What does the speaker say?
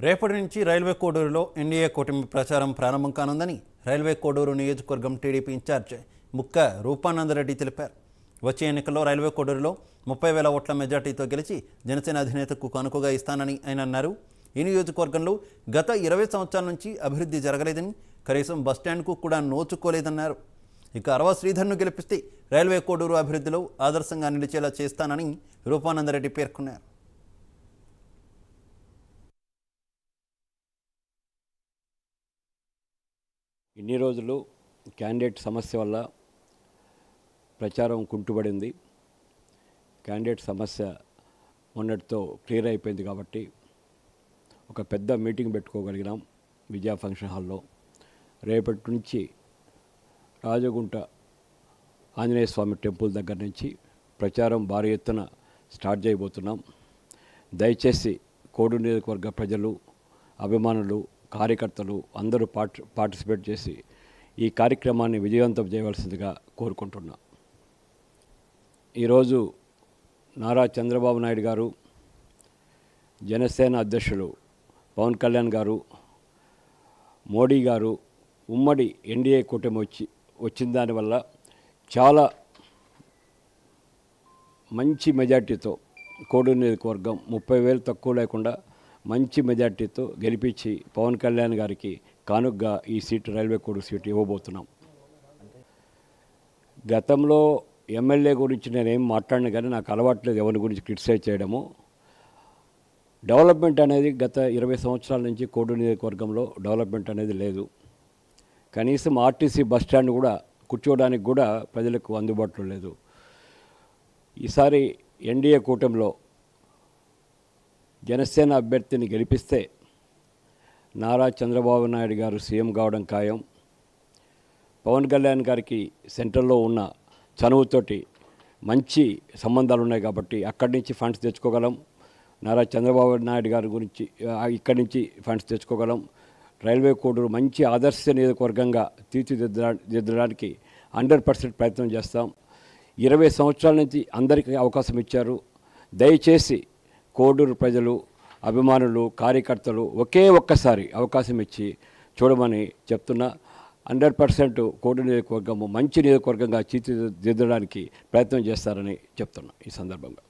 రేపటి నుంచి railway కోడూరులో NDA కూటమి ప్రచారం ప్రారంభం కానుందని రైల్వే కోడూరు నియోజకవర్గం టీడీపీ ఇన్ఛార్జ్ ముక్క రూపానందరెడ్డి తెలిపారు. వచ్చే ఎన్నికల్లో రైల్వే కోడూరులో 30,000 ఓట్ల మెజార్టీతో గెలిచి జనసేన అధినేతకు కానుకగా ఇస్తానని ఆయన అన్నారు. ఈ నియోజకవర్గంలో గత 20 సంవత్సరాల నుంచి అభివృద్ధి జరగలేదని, కనీసం బస్టాండ్కు కూడా నోచుకోలేదన్నారు. ఇక అరవ శ్రీధర్ను గెలిపిస్తే రైల్వే కోడూరు అభివృద్ధిలో ఆదర్శంగా నిలిచేలా చేస్తానని రూపానందరెడ్డి పేర్కొన్నారు. ఇన్ని రోజులు క్యాండిడేట్ సమస్య వల్ల ప్రచారం కుంటుపడింది. క్యాండిడేట్ సమస్య మొన్నటితో క్లియర్ అయిపోయింది కాబట్టి ఒక పెద్ద మీటింగ్ పెట్టుకోగలిగినాం విజయ ఫంక్షన్ హాల్లో. రేపటి నుంచి రాజగుంట ఆంజనేయ స్వామి టెంపుల్ దగ్గర నుంచి ప్రచారం భారీ ఎత్తున స్టార్ట్ చేయబోతున్నాం. దయచేసి కోడూరు నియోజకవర్గ ప్రజలు, అభిమానులు, కార్యకర్తలు అందరూ పార్టిసిపేట్ చేసి ఈ కార్యక్రమాన్ని విజయవంతం చేయవలసిందిగా కోరుకుంటున్నా. ఈరోజు నారా చంద్రబాబు నాయుడు గారు, జనసేన అధ్యక్షులు పవన్ కళ్యాణ్ గారు, మోడీ గారు ఉమ్మడి ఎన్డీఏ కూటమి వచ్చిన దానివల్ల చాలా మంచి మెజార్టీతో కోడూరు నియోజకవర్గం 30,000 తక్కువ లేకుండా మంచి మెజార్టీతో గెలిపించి పవన్ కళ్యాణ్ గారికి కానుగ్గా ఈ సీటు రైల్వే కోడూరు సీటు ఇవ్వబోతున్నాం. గతంలో ఎమ్మెల్యే గురించి నేనేం మాట్లాడినా కానీ నాకు అలవాట్లేదు ఎవరి గురించి క్రిటిసైజ్ చేయడము. డెవలప్మెంట్ అనేది గత 20 సంవత్సరాల నుంచి కోడూరు నియోజకవర్గంలో డెవలప్మెంట్ అనేది లేదు. కనీసం ఆర్టీసీ బస్టాండ్ కూడా కూర్చోవడానికి కూడా ప్రజలకు అందుబాటులో లేదు. ఈసారి ఎన్డీఏ కూటమిలో జనసేన అభ్యర్థిని గెలిపిస్తే నారా చంద్రబాబు నాయుడు గారు సీఎం కావడం ఖాయం. పవన్ కళ్యాణ్ గారికి సెంట్రల్లో ఉన్న చనువుతోటి మంచి సంబంధాలు ఉన్నాయి కాబట్టి అక్కడి నుంచి ఫండ్స్ తెచ్చుకోగలం. నారా చంద్రబాబు నాయుడు గారి గురించి ఇక్కడి నుంచి ఫండ్స్ తెచ్చుకోగలం. రైల్వే కోడూరు మంచి ఆదర్శ నియోజకవర్గంగా తీర్చిదిద్దడానికి 100% ప్రయత్నం చేస్తాం. 20 సంవత్సరాల నుంచి అందరికీ అవకాశం ఇచ్చారు. దయచేసి కోడూరు ప్రజలు, అభిమానులు, కార్యకర్తలు ఒక్కసారి అవకాశం ఇచ్చి చూడమని చెప్తున్నా. 100% కోడూరు నియోజకవర్గము మంచి నియోజకవర్గంగా తీర్చిదిద్దడానికి ప్రయత్నం చేస్తారని చెప్తున్నా ఈ సందర్భంగా.